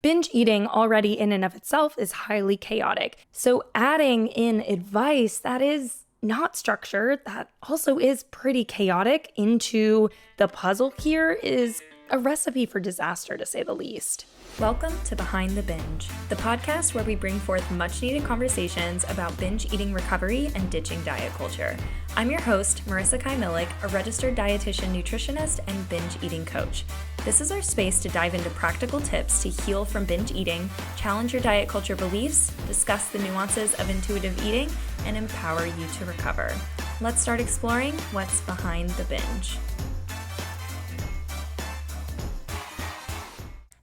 Binge eating already in and of itself is highly chaotic. So adding in advice that is not structured, that also is pretty chaotic into the puzzle here is a recipe for disaster, to say the least. Welcome to Behind the Binge, the podcast where we bring forth much-needed conversations about binge eating recovery and ditching diet culture. I'm your host, Marissa Kai-Millick, a registered dietitian, nutritionist, and binge eating coach. This is our space to dive into practical tips to heal from binge eating, challenge your diet culture beliefs, discuss the nuances of intuitive eating, and empower you to recover. Let's start exploring what's behind the binge.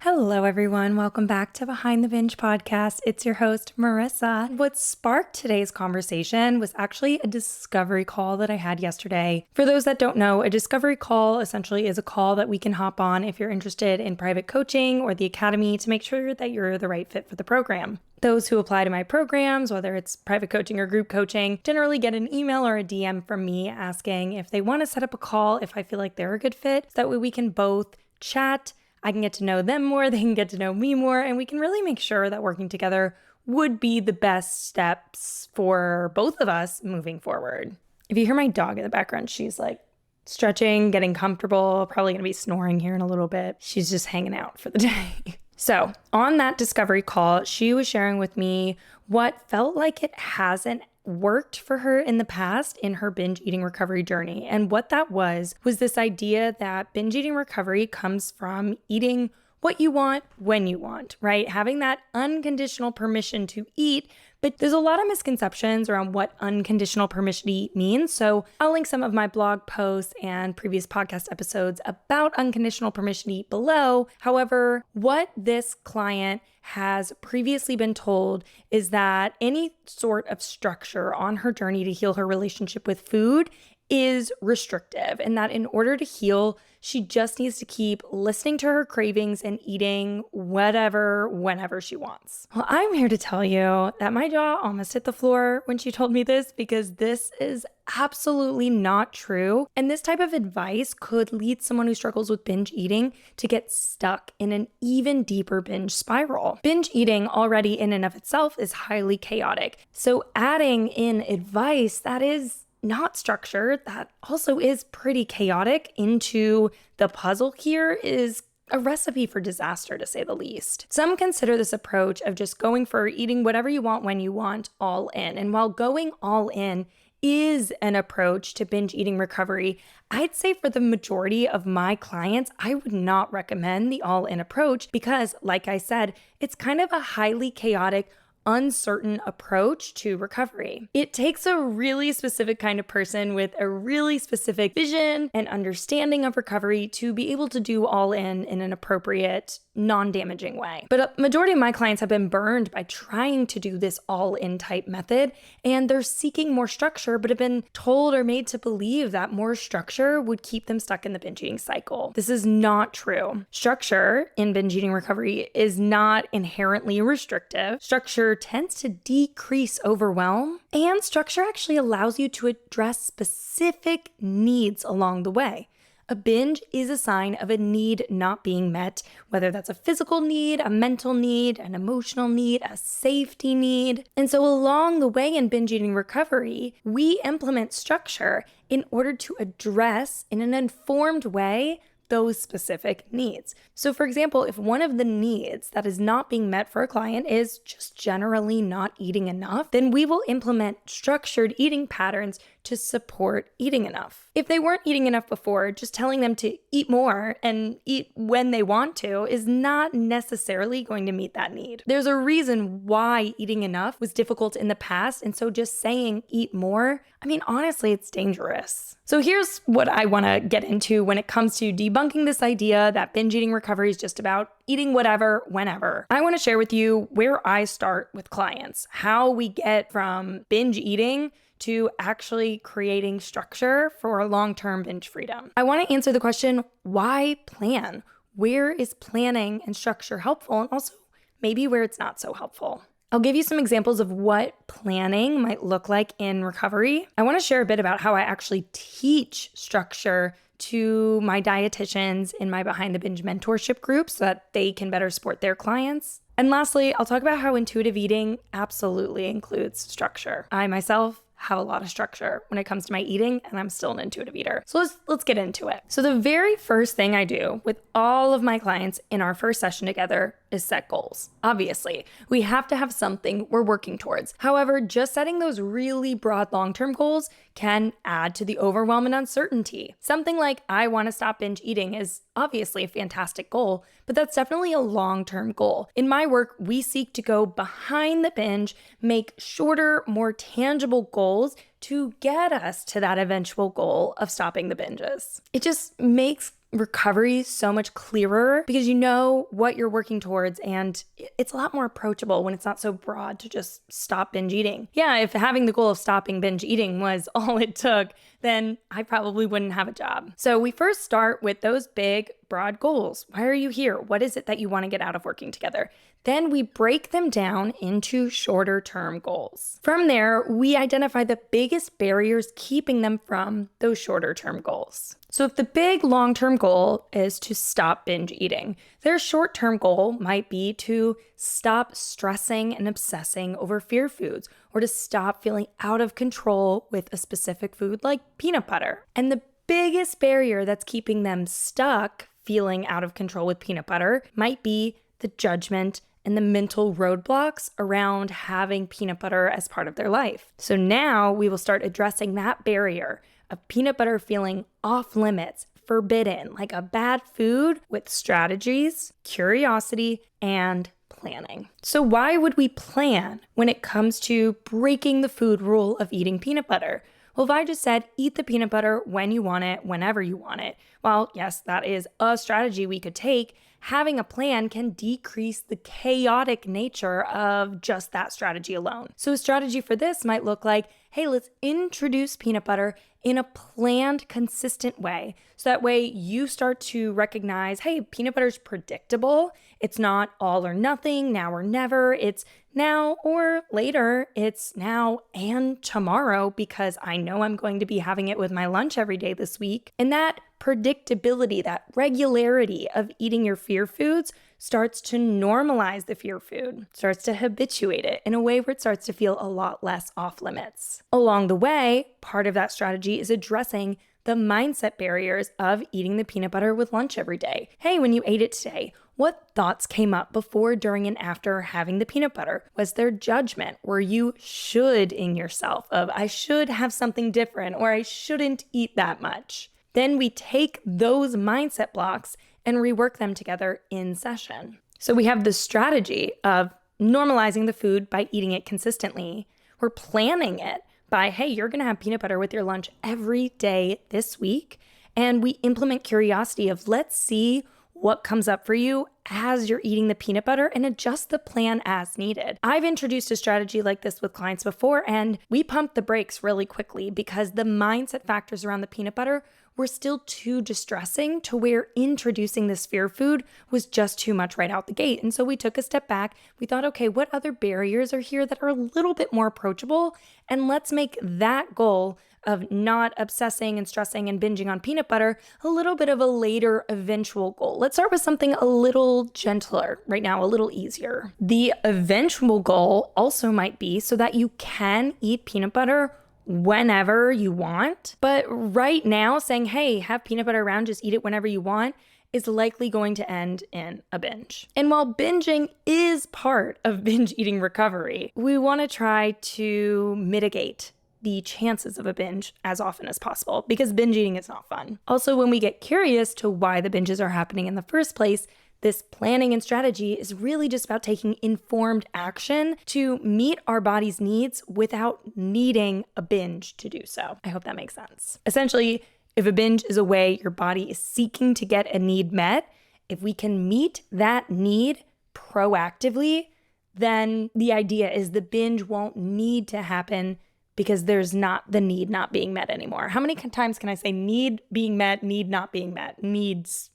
Hello, everyone. Welcome back to Behind the Binge Podcast. It's your host, Marissa. What sparked today's conversation was actually a discovery call that I had yesterday. For those that don't know, a discovery call essentially is a call that we can hop on if you're interested in private coaching or the academy to make sure that you're the right fit for the program. Those who apply to my programs, whether it's private coaching or group coaching, generally get an email or a DM from me asking if they want to set up a call, if I feel like they're a good fit, so that way we can both chat. I can get to know them more, they can get to know me more, and we can really make sure that working together would be the best steps for both of us moving forward. If you hear my dog in the background, she's like stretching, getting comfortable, probably gonna be snoring here in a little bit. She's just hanging out for the day. So on that discovery call, she was sharing with me what felt like it hasn't worked for her in the past in her binge eating recovery journey. And what that was this idea that binge eating recovery comes from eating what you want when you want, right? Having that unconditional permission to eat. But there's a lot of misconceptions around what unconditional permission to eat means. So I'll link some of my blog posts and previous podcast episodes about unconditional permission to eat below. However, what this client has previously been told is that any sort of structure on her journey to heal her relationship with food is restrictive, and that in order to heal, she just needs to keep listening to her cravings and eating whatever, whenever she wants. Well, I'm here to tell you that my jaw almost hit the floor when she told me this, because this is absolutely not true. And this type of advice could lead someone who struggles with binge eating to get stuck in an even deeper binge spiral. Binge eating already in and of itself is highly chaotic. So adding in advice that is not structured, that also is pretty chaotic into the puzzle here is a recipe for disaster, to say the least. Some consider this approach of just going for eating whatever you want when you want all in. And while going all in is an approach to binge eating recovery, I'd say for the majority of my clients, I would not recommend the all in approach because, like I said, it's kind of a highly chaotic, uncertain approach to recovery. It takes a really specific kind of person with a really specific vision and understanding of recovery to be able to do all in an appropriate, non-damaging way. But a majority of my clients have been burned by trying to do this all-in type method, and they're seeking more structure, but have been told or made to believe that more structure would keep them stuck in the binge eating cycle. This is not true. Structure in binge eating recovery is not inherently restrictive. Structure tends to decrease overwhelm, and structure actually allows you to address specific needs along the way. A binge is a sign of a need not being met, whether that's a physical need, a mental need, an emotional need, a safety need. And so along the way in binge eating recovery, we implement structure in order to address in an informed way those specific needs. So for example, if one of the needs that is not being met for a client is just generally not eating enough, then we will implement structured eating patterns to support eating enough. If they weren't eating enough before, just telling them to eat more and eat when they want to is not necessarily going to meet that need. There's a reason why eating enough was difficult in the past, and so just saying eat more, honestly, it's dangerous. So here's what I want to get into when it comes to debunking this idea that binge eating recovery is just about eating whatever, whenever. I want to share with you where I start with clients, how we get from binge eating to actually creating structure for long-term binge freedom. I want to answer the question, why plan? Where is planning and structure helpful? And also maybe where it's not so helpful. I'll give you some examples of what planning might look like in recovery. I want to share a bit about how I actually teach structure to my dietitians in my Behind the Binge mentorship group so that they can better support their clients. And lastly, I'll talk about how intuitive eating absolutely includes structure. I myself have a lot of structure when it comes to my eating, and I'm still an intuitive eater. So let's get into it. So the very first thing I do with all of my clients in our first session together is set goals. Obviously, we have to have something we're working towards. However, just setting those really broad long-term goals can add to the overwhelm and uncertainty. Something like, I want to stop binge eating is obviously a fantastic goal, but that's definitely a long-term goal. In my work, we seek to go behind the binge, make shorter, more tangible goals to get us to that eventual goal of stopping the binges. It just makes recovery so much clearer because you know what you're working towards, and it's a lot more approachable when it's not so broad to just stop binge eating. Yeah, if having the goal of stopping binge eating was all it took, then I probably wouldn't have a job. So we first start with those big, broad goals. Why are you here? What is it that you want to get out of working together? Then we break them down into shorter term goals. From there, we identify the biggest barriers keeping them from those shorter term goals. So if the big long-term goal is to stop binge eating, their short-term goal might be to stop stressing and obsessing over fear foods, or to stop feeling out of control with a specific food like peanut butter. And the biggest barrier that's keeping them stuck feeling out of control with peanut butter might be the judgment and the mental roadblocks around having peanut butter as part of their life. So now we will start addressing that barrier of peanut butter feeling off limits, forbidden, like a bad food, with strategies, curiosity, and planning. So why would we plan when it comes to breaking the food rule of eating peanut butter? Well, if I just said, eat the peanut butter when you want it, whenever you want it, well, yes, that is a strategy we could take. Having a plan can decrease the chaotic nature of just that strategy alone. So a strategy for this might look like, hey, let's introduce peanut butter in a planned, consistent way. So that way you start to recognize, hey, peanut butter is predictable. It's not all or nothing, now or never. It's now or later. It's now and tomorrow because I know I'm going to be having it with my lunch every day this week. And that predictability, that regularity of eating your fear foods starts to normalize the fear food, starts to habituate it in a way where it starts to feel a lot less off limits. Along the way, part of that strategy is addressing the mindset barriers of eating the peanut butter with lunch every day. Hey, when you ate it today, what thoughts came up before, during, and after having the peanut butter? Was there judgment? Were you should-ing yourself of, I should have something different, or I shouldn't eat that much? Then we take those mindset blocks and rework them together in session. So we have the strategy of normalizing the food by eating it consistently. We're planning it by, hey, you're going to have peanut butter with your lunch every day this week. And we implement curiosity of, let's see what comes up for you as you're eating the peanut butter, and adjust the plan as needed. I've introduced a strategy like this with clients before, and we pumped the brakes really quickly because the mindset factors around the peanut butter were still too distressing to where introducing this fear food was just too much right out the gate. And so we took a step back. We thought, okay, what other barriers are here that are a little bit more approachable? And let's make that goal of not obsessing and stressing and binging on peanut butter a little bit of a later eventual goal. Let's start with something a little gentler right now, a little easier. The eventual goal also might be so that you can eat peanut butter whenever you want. But right now saying, hey, have peanut butter around, just eat it whenever you want, is likely going to end in a binge. And while binging is part of binge eating recovery, we want to try to mitigate the chances of a binge as often as possible because binge eating is not fun. Also, when we get curious to why the binges are happening in the first place, this planning and strategy is really just about taking informed action to meet our body's needs without needing a binge to do so. I hope that makes sense. Essentially, if a binge is a way your body is seeking to get a need met, if we can meet that need proactively, then the idea is the binge won't need to happen because there's not the need not being met anymore. How many times can I say need being met, need not being met, needs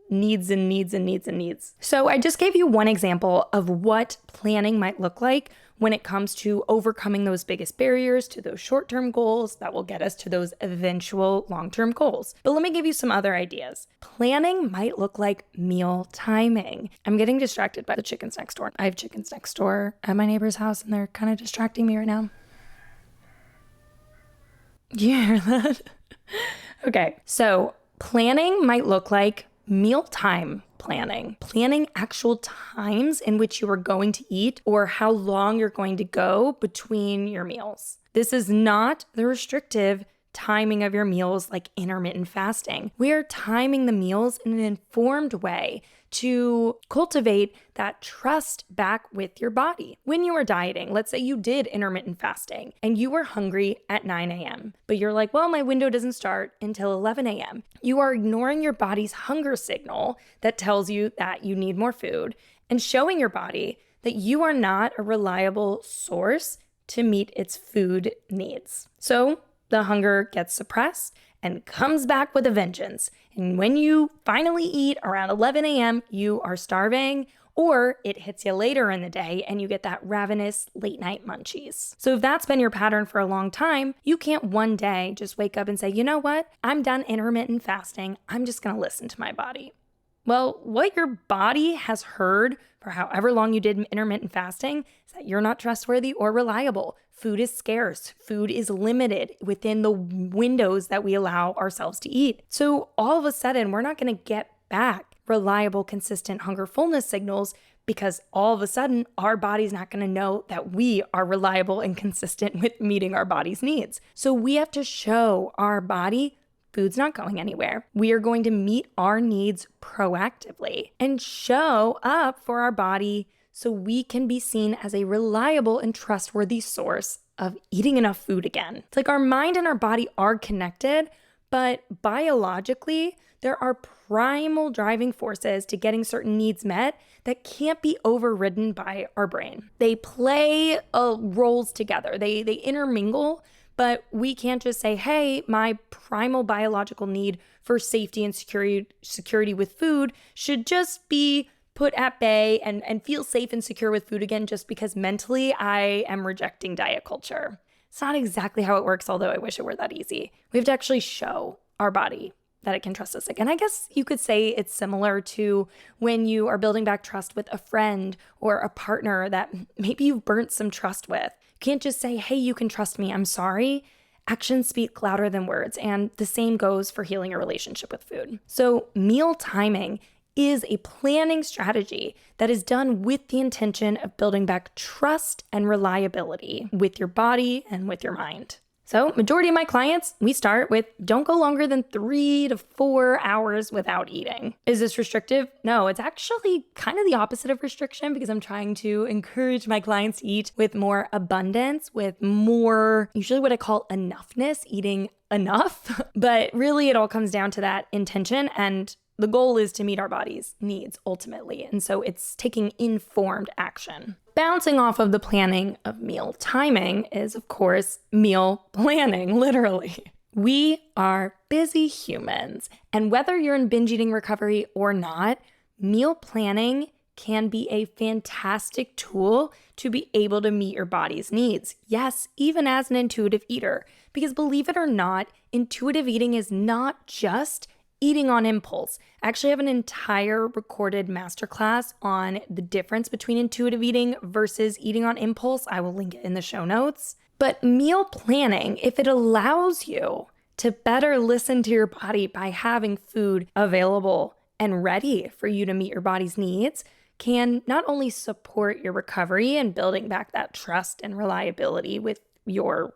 needs and needs and needs and needs. So I just gave you one example of what planning might look like when it comes to overcoming those biggest barriers to those short-term goals that will get us to those eventual long-term goals. But let me give you some other ideas. Planning might look like meal timing. I'm getting distracted by the chickens next door. I have chickens next door at my neighbor's house, and they're kind of distracting me right now. You hear that? Okay, so planning might look like mealtime planning actual times in which you are going to eat or how long you're going to go between your meals. This is not the restrictive timing of your meals like intermittent fasting. We are timing the meals in an informed way to cultivate that trust back with your body. When you are dieting, let's say you did intermittent fasting and you were hungry at 9 a.m., but you're like, well, my window doesn't start until 11 a.m. You are ignoring your body's hunger signal that tells you that you need more food and showing your body that you are not a reliable source to meet its food needs. So the hunger gets suppressed and comes back with a vengeance. And when you finally eat around 11 a.m., you are starving, or it hits you later in the day and you get that ravenous late night munchies. So if that's been your pattern for a long time, you can't one day just wake up and say, you know what? I'm done intermittent fasting. I'm just going to listen to my body. Well, what your body has heard for however long you did intermittent fasting is that you're not trustworthy or reliable. Food is scarce. Food is limited within the windows that we allow ourselves to eat. So all of a sudden, we're not going to get back reliable, consistent hunger fullness signals because all of a sudden, our body's not going to know that we are reliable and consistent with meeting our body's needs. So we have to show our body food's not going anywhere. We are going to meet our needs proactively and show up for our body so we can be seen as a reliable and trustworthy source of eating enough food again. It's like our mind and our body are connected, but biologically, there are primal driving forces to getting certain needs met that can't be overridden by our brain. They play roles together. They intermingle. But we can't just say, hey, my primal biological need for safety and security with food should just be put at bay and feel safe and secure with food again just because mentally I am rejecting diet culture. It's not exactly how it works, although I wish it were that easy. We have to actually show our body that it can trust us again. I guess you could say it's similar to when you are building back trust with a friend or a partner that maybe you've burnt some trust with. You can't just say, hey, you can trust me, I'm sorry. Actions speak louder than words, and the same goes for healing your relationship with food. So meal timing is a planning strategy that is done with the intention of building back trust and reliability with your body and with your mind. So majority of my clients, we start with don't go longer than 3 to 4 hours without eating. Is this restrictive? No, it's actually kind of the opposite of restriction because I'm trying to encourage my clients to eat with more abundance, with more, usually what I call enoughness, eating enough. But really it all comes down to that intention, and the goal is to meet our body's needs ultimately. And so it's taking informed action. Bouncing off of the planning of meal timing is, of course, meal planning, literally. We are busy humans, and whether you're in binge eating recovery or not, meal planning can be a fantastic tool to be able to meet your body's needs. Yes, even as an intuitive eater, because believe it or not, intuitive eating is not just eating on impulse. I actually have an entire recorded masterclass on the difference between intuitive eating versus eating on impulse. I will link it in the show notes. But meal planning, if it allows you to better listen to your body by having food available and ready for you to meet your body's needs, can not only support your recovery and building back that trust and reliability with your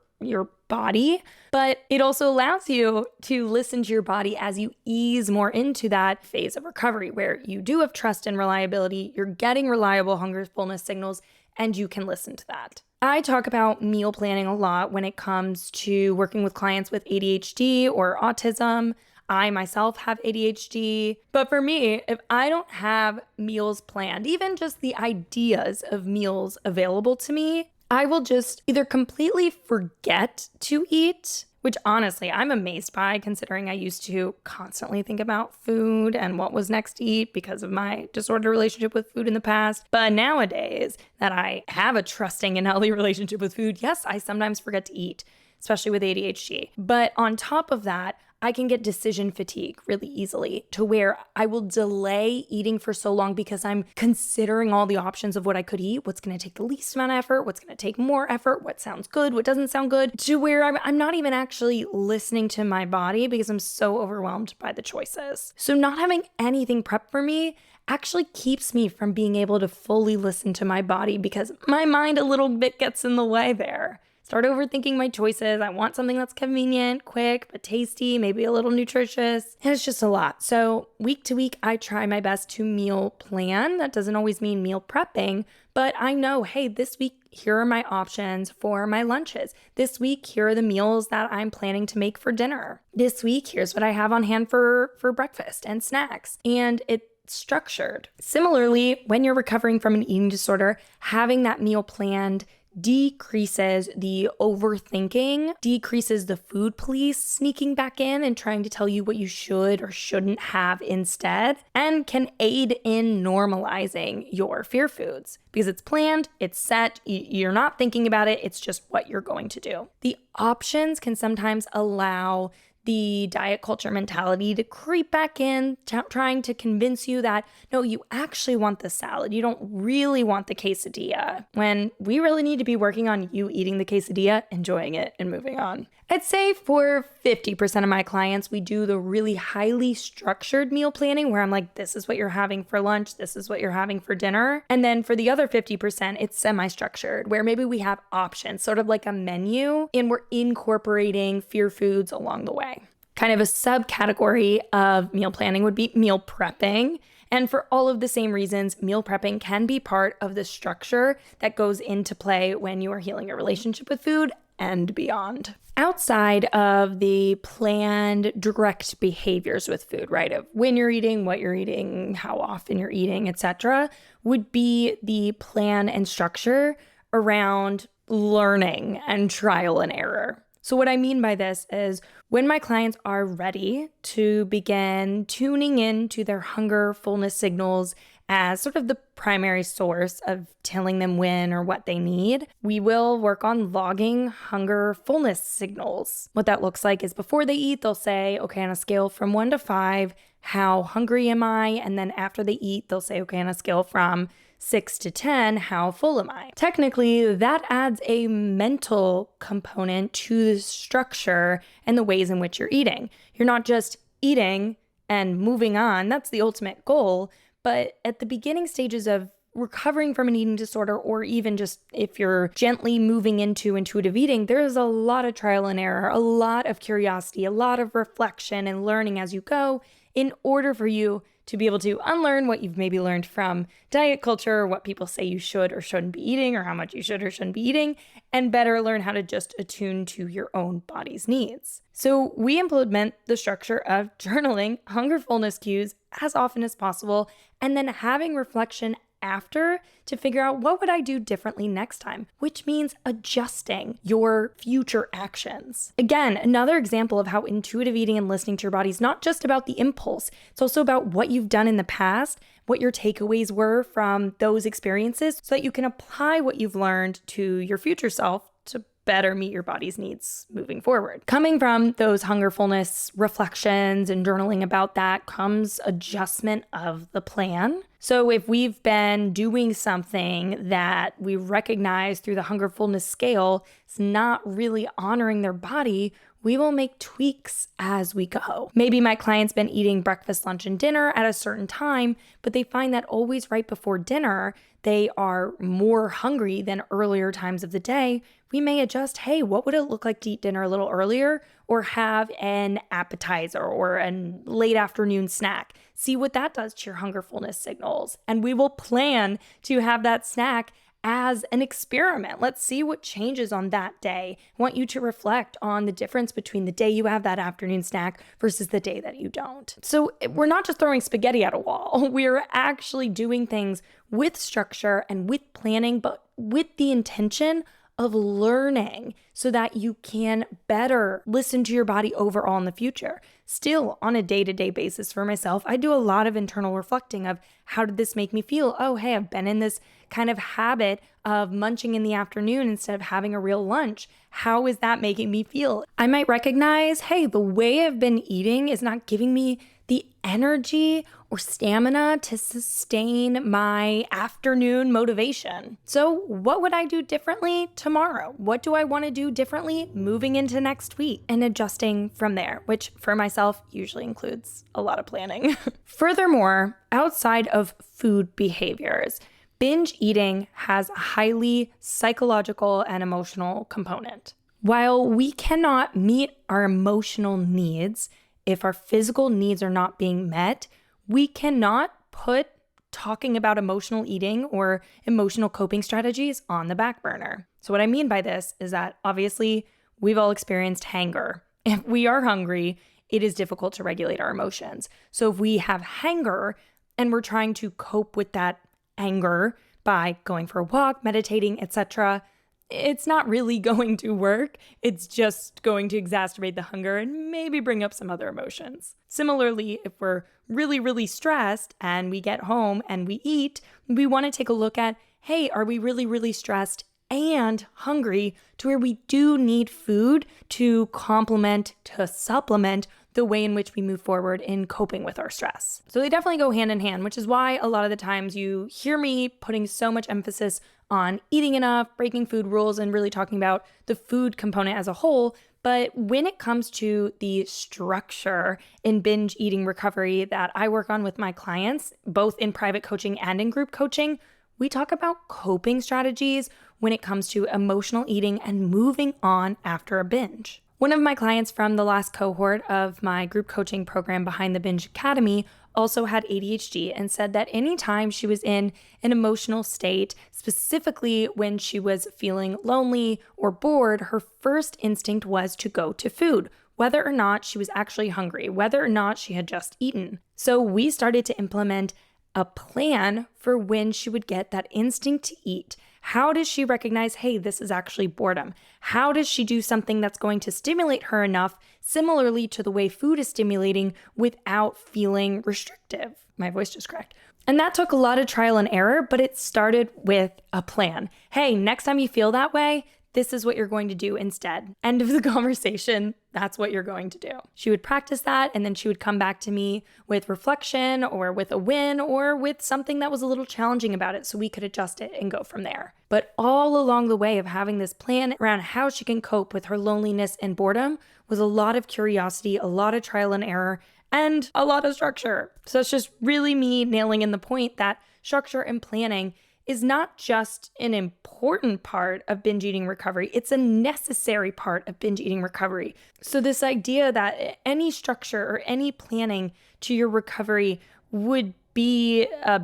body, but it also allows you to listen to your body as you ease more into that phase of recovery where you do have trust and reliability, you're getting reliable hunger fullness signals, and you can listen to that. I talk about meal planning a lot when it comes to working with clients with ADHD or autism. I myself have ADHD, but for me, if I don't have meals planned, even just the ideas of meals available to me, I will just either completely forget to eat, which honestly, I'm amazed by, considering I used to constantly think about food and what was next to eat because of my disordered relationship with food in the past. But nowadays that I have a trusting and healthy relationship with food, yes, I sometimes forget to eat, especially with ADHD. But on top of that, I can get decision fatigue really easily to where I will delay eating for so long because I'm considering all the options of what I could eat, what's going to take the least amount of effort, what's going to take more effort, what sounds good, what doesn't sound good, to where I'm not even actually listening to my body because I'm so overwhelmed by the choices. So not having anything prepped for me actually keeps me from being able to fully listen to my body because my mind a little bit gets in the way there. Start overthinking my choices. I want something that's convenient, quick, but tasty, maybe a little nutritious. And it's just a lot. So week to week, I try my best to meal plan. That doesn't always mean meal prepping, but I know, hey, this week, here are my options for my lunches. This week, here are the meals that I'm planning to make for dinner. This week, here's what I have on hand for breakfast and snacks. And it's structured. Similarly, when you're recovering from an eating disorder, having that meal planned decreases the overthinking, decreases the food police sneaking back in and trying to tell you what you should or shouldn't have instead, and can aid in normalizing your fear foods because it's planned, it's set, you're not thinking about it, it's just what you're going to do. The options can sometimes allow the diet culture mentality to creep back in, trying to convince you that, no, you actually want the salad. You don't really want the quesadilla, when we really need to be working on you eating the quesadilla, enjoying it, and moving on. I'd say for 50% of my clients, we do the really highly structured meal planning where I'm like, this is what you're having for lunch, this is what you're having for dinner. And then for the other 50%, it's semi-structured where maybe we have options, sort of like a menu, and we're incorporating fear foods along the way. Kind of a subcategory of meal planning would be meal prepping. And for all of the same reasons, meal prepping can be part of the structure that goes into play when you are healing your relationship with food and beyond. Outside of the planned direct behaviors with food, right, of when you're eating, what you're eating, how often you're eating, etc., would be the plan and structure around learning and trial and error. So what I mean by this is when my clients are ready to begin tuning in to their hunger, fullness signals as sort of the primary source of telling them when or what they need, we will work on logging hunger fullness signals. What that looks like is before they eat, they'll say, okay, on a scale from 1 to 5, how hungry am I? And then after they eat, they'll say, okay, on a scale from 6 to 10, how full am I? Technically, that adds a mental component to the structure and the ways in which you're eating. You're not just eating and moving on. That's the ultimate goal. But at the beginning stages of recovering from an eating disorder, or even just if you're gently moving into intuitive eating, there's a lot of trial and error, a lot of curiosity, a lot of reflection and learning as you go in order for you to be able to unlearn what you've maybe learned from diet culture, or what people say you should or shouldn't be eating, or how much you should or shouldn't be eating, and better learn how to just attune to your own body's needs. So we implement the structure of journaling hunger fullness cues as often as possible, and then having reflection after to figure out what would I do differently next time, which means adjusting your future actions. Again, another example of how intuitive eating and listening to your body is not just about the impulse. It's also about what you've done in the past, what your takeaways were from those experiences, so that you can apply what you've learned to your future self to better meet your body's needs moving forward. Coming from those hunger fullness reflections and journaling about that comes adjustment of the plan. So if we've been doing something that we recognize through the hunger fullness scale is not really honoring their body, we will make tweaks as we go. Maybe my client's been eating breakfast, lunch, and dinner at a certain time, but they find that always right before dinner, they are more hungry than earlier times of the day. We may adjust, hey, what would it look like to eat dinner a little earlier, or have an appetizer or a late afternoon snack? See what that does to your hunger fullness signals. And we will plan to have that snack as an experiment. Let's see what changes on that day. I want you to reflect on the difference between the day you have that afternoon snack versus the day that you don't. So we're not just throwing spaghetti at a wall. We're actually doing things with structure and with planning, but with the intention of learning so that you can better listen to your body overall in the future. Still, on a day-to-day basis for myself, I do a lot of internal reflecting of how did this make me feel? Oh, hey, I've been in this kind of habit of munching in the afternoon instead of having a real lunch. How is that making me feel? I might recognize, hey, the way I've been eating is not giving me the energy or stamina to sustain my afternoon motivation. So what would I do differently tomorrow? What do I want to do differently moving into next week? And adjusting from there, which for myself usually includes a lot of planning. Furthermore, outside of food behaviors, binge eating has a highly psychological and emotional component. While we cannot meet our emotional needs if our physical needs are not being met, we cannot put talking about emotional eating or emotional coping strategies on the back burner. So what I mean by this is that obviously we've all experienced hunger. If we are hungry, it is difficult to regulate our emotions. So if we have hunger and we're trying to cope with that anger by going for a walk, meditating, etc., it's not really going to work. It's just going to exacerbate the hunger and maybe bring up some other emotions. Similarly, if we're really, really stressed and we get home and we eat, we want to take a look at, hey, are we really, really stressed and hungry to where we do need food to complement, to supplement the way in which we move forward in coping with our stress. So they definitely go hand in hand, which is why a lot of the times you hear me putting so much emphasis on eating enough, breaking food rules, and really talking about the food component as a whole. But when it comes to the structure in binge eating recovery that I work on with my clients, both in private coaching and in group coaching, we talk about coping strategies when it comes to emotional eating and moving on after a binge. One of my clients from the last cohort of my group coaching program, Behind The Binge Academy, also had ADHD and said that anytime she was in an emotional state, specifically when she was feeling lonely or bored, her first instinct was to go to food, whether or not she was actually hungry, whether or not she had just eaten. So we started to implement a plan for when she would get that instinct to eat. How does she recognize, hey, this is actually boredom? How does she do something that's going to stimulate her enough, similarly to the way food is stimulating, without feeling restrictive? My voice just cracked. And that took a lot of trial and error, but it started with a plan. Hey, next time you feel that way, this is what you're going to do instead. End of the conversation. That's what you're going to do. She would practice that, and then she would come back to me with reflection or with a win or with something that was a little challenging about it so we could adjust it and go from there. But all along the way of having this plan around how she can cope with her loneliness and boredom was a lot of curiosity, a lot of trial and error, and a lot of structure. So it's just really me nailing in the point that structure and planning is not just an important part of binge eating recovery, it's a necessary part of binge eating recovery. So this idea that any structure or any planning to your recovery would be a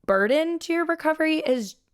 burden to your recovery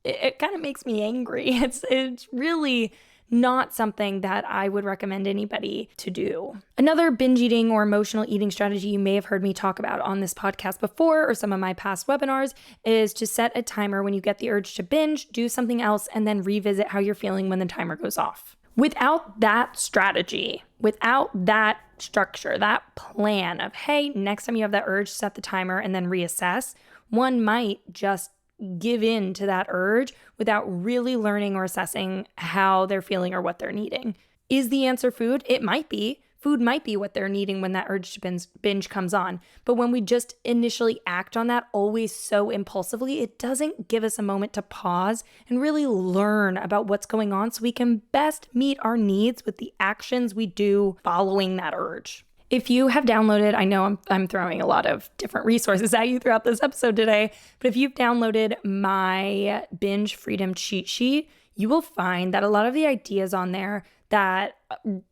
it kind of makes me angry. It's really not something that I would recommend anybody to do. Another binge eating or emotional eating strategy you may have heard me talk about on this podcast before or some of my past webinars is to set a timer when you get the urge to binge, do something else, and then revisit how you're feeling when the timer goes off. Without that strategy, without that structure, that plan of, hey, next time you have that urge, set the timer and then reassess, one might just give in to that urge without really learning or assessing how they're feeling or what they're needing. Is the answer food? It might be. Food might be what they're needing when that urge to binge comes on. But when we just initially act on that always so impulsively, it doesn't give us a moment to pause and really learn about what's going on so we can best meet our needs with the actions we do following that urge. If you have downloaded, I know I'm throwing a lot of different resources at you throughout this episode today, but if you've downloaded my binge freedom cheat sheet, you will find that a lot of the ideas on there that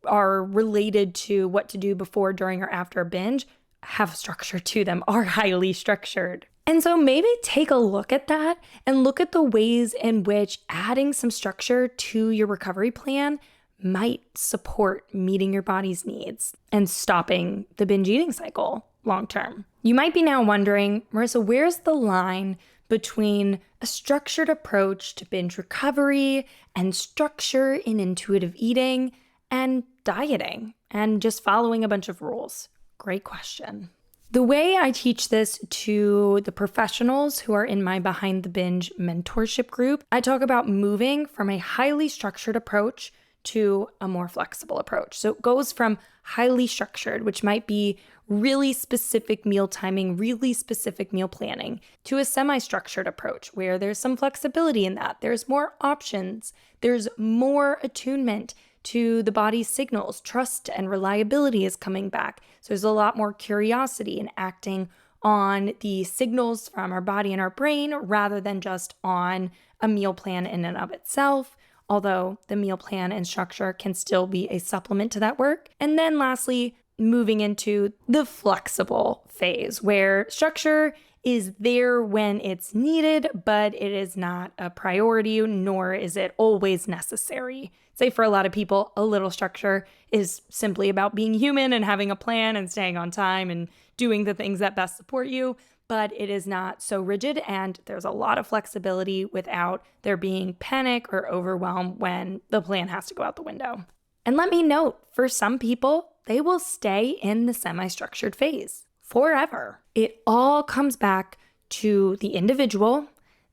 are related to what to do before, during, or after a binge have structure to them, are highly structured. And so maybe take a look at that and look at the ways in which adding some structure to your recovery plan might support meeting your body's needs and stopping the binge eating cycle long term. You might be now wondering, Marissa, where's the line between a structured approach to binge recovery and structure in intuitive eating and dieting and just following a bunch of rules? Great question. The way I teach this to the professionals who are in my Behind the Binge mentorship group, I talk about moving from a highly structured approach to a more flexible approach. So it goes from highly structured, which might be really specific meal timing, really specific meal planning, to a semi-structured approach where there's some flexibility in that. There's more options. There's more attunement to the body's signals. Trust and reliability is coming back. So there's a lot more curiosity and acting on the signals from our body and our brain rather than just on a meal plan in and of itself. Although the meal plan and structure can still be a supplement to that work. And then lastly, moving into the flexible phase where structure is there when it's needed, but it is not a priority, nor is it always necessary. Say for a lot of people, a little structure is simply about being human and having a plan and staying on time and doing the things that best support you. But it is not so rigid, and there's a lot of flexibility without there being panic or overwhelm when the plan has to go out the window. And let me note, for some people, they will stay in the semi-structured phase forever. It all comes back to the individual,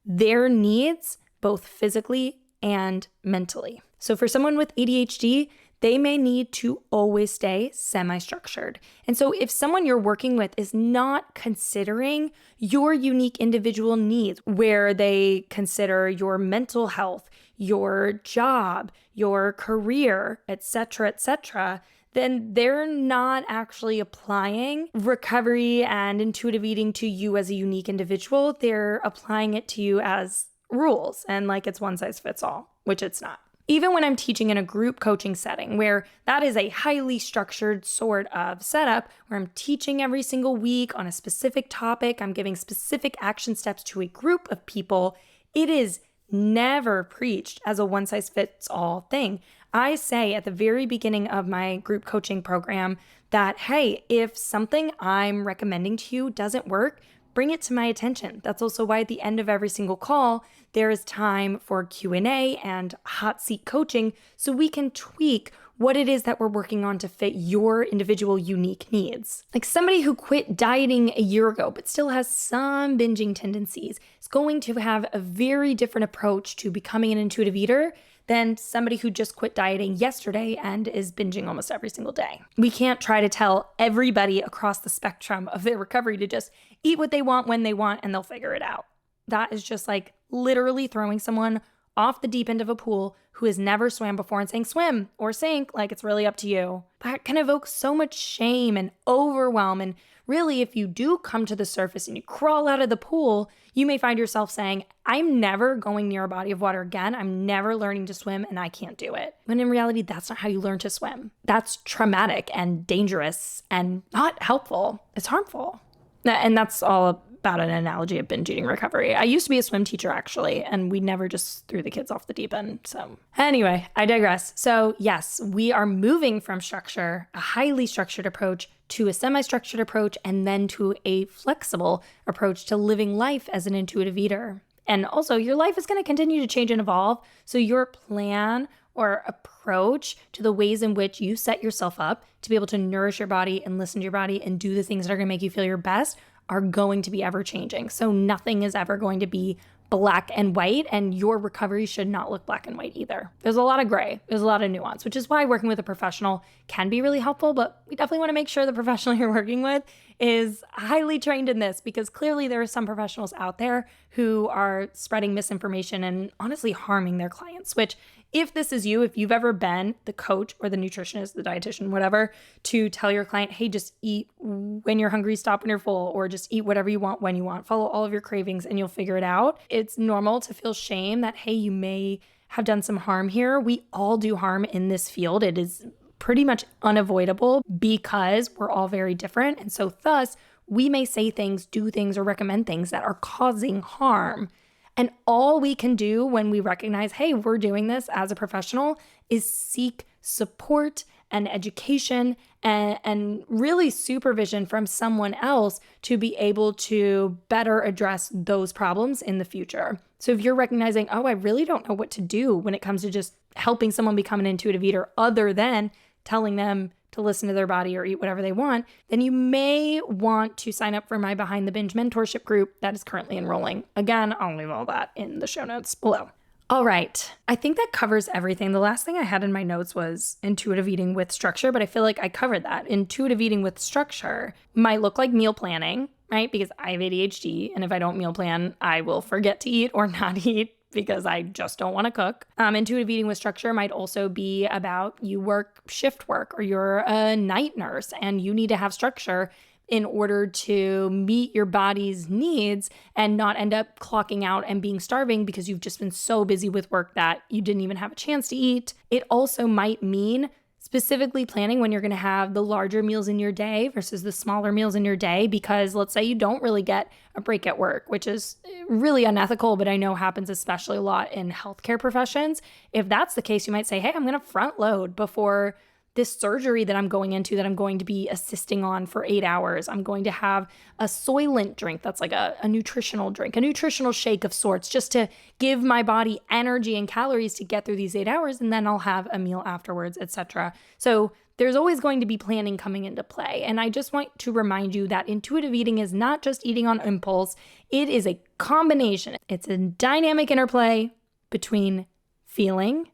their needs, both physically and mentally. So for someone with ADHD, they may need to always stay semi-structured. And so if someone you're working with is not considering your unique individual needs, where they consider your mental health, your job, your career, etc., then they're not actually applying recovery and intuitive eating to you as a unique individual. They're applying it to you as rules and like it's one size fits all, which it's not. Even when I'm teaching in a group coaching setting where that is a highly structured sort of setup where I'm teaching every single week on a specific topic, I'm giving specific action steps to a group of people, it is never preached as a one-size-fits-all thing. I say at the very beginning of my group coaching program that, hey, if something I'm recommending to you doesn't work, bring it to my attention. That's also why at the end of every single call, there is time for Q&A and hot seat coaching so we can tweak what it is that we're working on to fit your individual unique needs. Like somebody who quit dieting a year ago but still has some binging tendencies is going to have a very different approach to becoming an intuitive eater than somebody who just quit dieting yesterday and is binging almost every single day. We can't try to tell everybody across the spectrum of their recovery to just eat what they want when they want and they'll figure it out. That is just like literally throwing someone off the deep end of a pool who has never swam before and saying swim or sink, like it's really up to you. That can evoke so much shame and overwhelm. And really, if you do come to the surface and you crawl out of the pool, you may find yourself saying, I'm never going near a body of water again. I'm never learning to swim and I can't do it. When in reality, that's not how you learn to swim. That's traumatic and dangerous and not helpful. It's harmful. And that's all about an analogy of binge eating recovery. I used to be a swim teacher actually, and we never just threw the kids off the deep end. So anyway, I digress. So yes, we are moving from structure, a highly structured approach, to a semi-structured approach, and then to a flexible approach to living life as an intuitive eater. And also your life is going to continue to change and evolve. So your plan or approach to the ways in which you set yourself up to be able to nourish your body and listen to your body and do the things that are going to make you feel your best are going to be ever changing. So nothing is ever going to be black and white, and your recovery should not look black and white either. There's a lot of gray, there's a lot of nuance, which is why working with a professional can be really helpful, but we definitely want to make sure the professional you're working with is highly trained in this, because clearly there are some professionals out there who are spreading misinformation and honestly harming their clients, which if this is you, if you've ever been the coach or the nutritionist, the dietitian, whatever, to tell your client, hey, just eat when you're hungry, stop when you're full, or just eat whatever you want when you want, follow all of your cravings and you'll figure it out. It's normal to feel shame that, hey, you may have done some harm here. We all do harm in this field. It is pretty much unavoidable because we're all very different. And so thus, we may say things, do things, or recommend things that are causing harm. And all we can do when we recognize, hey, we're doing this as a professional, is seek support and education and really supervision from someone else to be able to better address those problems in the future. So if you're recognizing, oh, I really don't know what to do when it comes to just helping someone become an intuitive eater other than telling them to listen to their body or eat whatever they want, then you may want to sign up for my Behind the Binge mentorship group that is currently enrolling. Again, I'll leave all that in the show notes below. All right. I think that covers everything. The last thing I had in my notes was intuitive eating with structure, but I feel like I covered that. Intuitive eating with structure might look like meal planning, right? Because I have ADHD, and if I don't meal plan, I will forget to eat or not eat because I just don't want to cook. Intuitive eating with structure might also be about you work shift work or you're a night nurse and you need to have structure in order to meet your body's needs and not end up clocking out and being starving because you've just been so busy with work that you didn't even have a chance to eat. It also might mean specifically planning when you're going to have the larger meals in your day versus the smaller meals in your day, because let's say you don't really get a break at work, which is really unethical, but I know happens especially a lot in healthcare professions. If that's the case, you might say, hey, I'm going to front load before this surgery that I'm going into that I'm going to be assisting on for 8 hours. I'm going to have a Soylent drink that's like a nutritional drink, a nutritional shake of sorts, just to give my body energy and calories to get through these 8 hours, and then I'll have a meal afterwards, etc. So there's always going to be planning coming into play. And I just want to remind you that intuitive eating is not just eating on impulse. It is a combination. It's a dynamic interplay between feeling,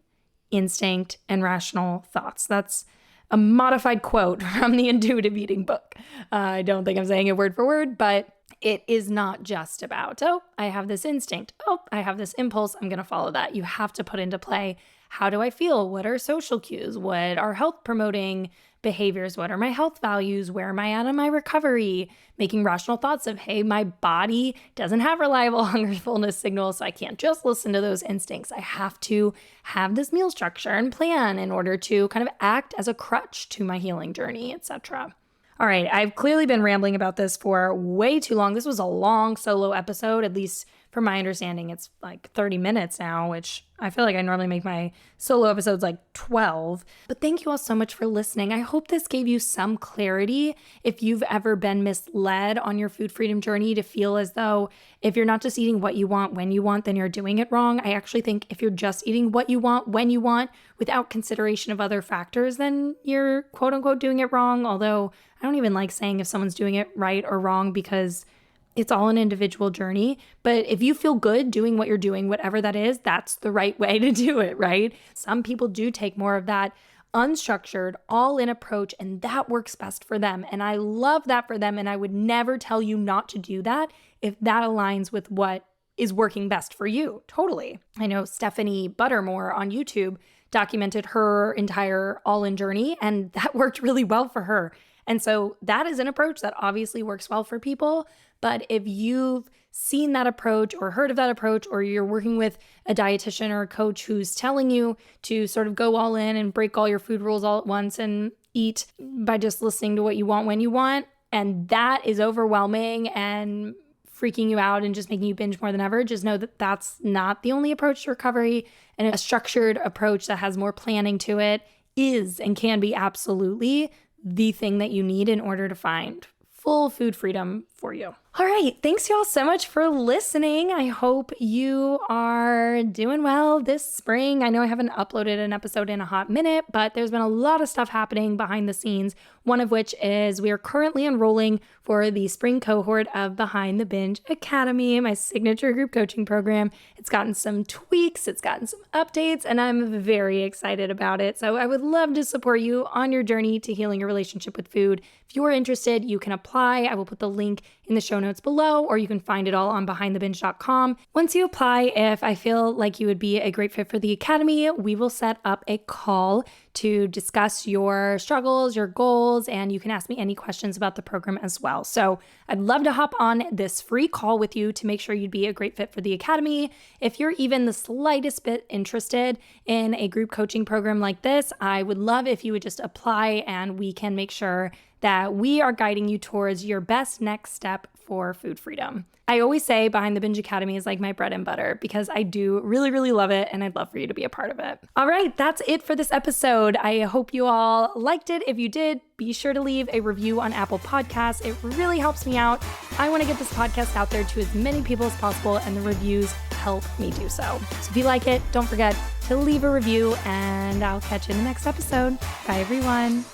instinct, and rational thoughts. That's a modified quote from the intuitive eating book. I don't think I'm saying it word for word, but it is not just about, oh, I have this instinct. Oh, I have this impulse. I'm going to follow that. You have to put into play, how do I feel? What are social cues? What are health promoting behaviors? What are my health values? Where am I at in my recovery? Making rational thoughts of, hey, my body doesn't have reliable hunger fullness signals, so I can't just listen to those instincts. I have to have this meal structure and plan in order to kind of act as a crutch to my healing journey, etc. All right, I've clearly been rambling about this for way too long. This was a long solo episode, at least from my understanding. It's like 30 minutes now, which I feel like I normally make my solo episodes like 12. But thank you all so much for listening. I hope this gave you some clarity if you've ever been misled on your food freedom journey to feel as though if you're not just eating what you want when you want, then you're doing it wrong. I actually think if you're just eating what you want when you want without consideration of other factors, then you're quote unquote doing it wrong. Although I don't even like saying if someone's doing it right or wrong because it's all an individual journey. But if you feel good doing what you're doing, whatever that is, that's the right way to do it, right? Some people do take more of that unstructured, all-in approach, and that works best for them. And I love that for them. And I would never tell you not to do that if that aligns with what is working best for you. Totally. I know Stephanie Buttermore on YouTube documented her entire all-in journey, and that worked really well for her. And so that is an approach that obviously works well for people. But if you've seen that approach or heard of that approach, or you're working with a dietitian or a coach who's telling you to sort of go all in and break all your food rules all at once and eat by just listening to what you want when you want, and that is overwhelming and freaking you out and just making you binge more than ever, just know that that's not the only approach to recovery. And a structured approach that has more planning to it is and can be absolutely the thing that you need in order to find full food freedom for you. All right. Thanks y'all so much for listening. I hope you are doing well this spring. I know I haven't uploaded an episode in a hot minute, but there's been a lot of stuff happening behind the scenes. One of which is we are currently enrolling for the spring cohort of Behind the Binge Academy, my signature group coaching program. It's gotten some tweaks, it's gotten some updates, and I'm very excited about it. So I would love to support you on your journey to healing your relationship with food. If you're interested, you can apply. I will put the link in the show notes below, or you can find it all on behindthebinge.com. Once you apply, if I feel like you would be a great fit for the Academy, we will set up a call to discuss your struggles, your goals, and you can ask me any questions about the program as well. So I'd love to hop on this free call with you to make sure you'd be a great fit for the Academy. If you're even the slightest bit interested in a group coaching program like this, I would love if you would just apply and we can make sure that we are guiding you towards your best next step for food freedom. I always say Behind the Binge Academy is like my bread and butter because I do really, really love it and I'd love for you to be a part of it. All right, that's it for this episode. I hope you all liked it. If you did, be sure to leave a review on Apple Podcasts. It really helps me out. I want to get this podcast out there to as many people as possible, and the reviews help me do so. So if you like it, don't forget to leave a review, and I'll catch you in the next episode. Bye, everyone.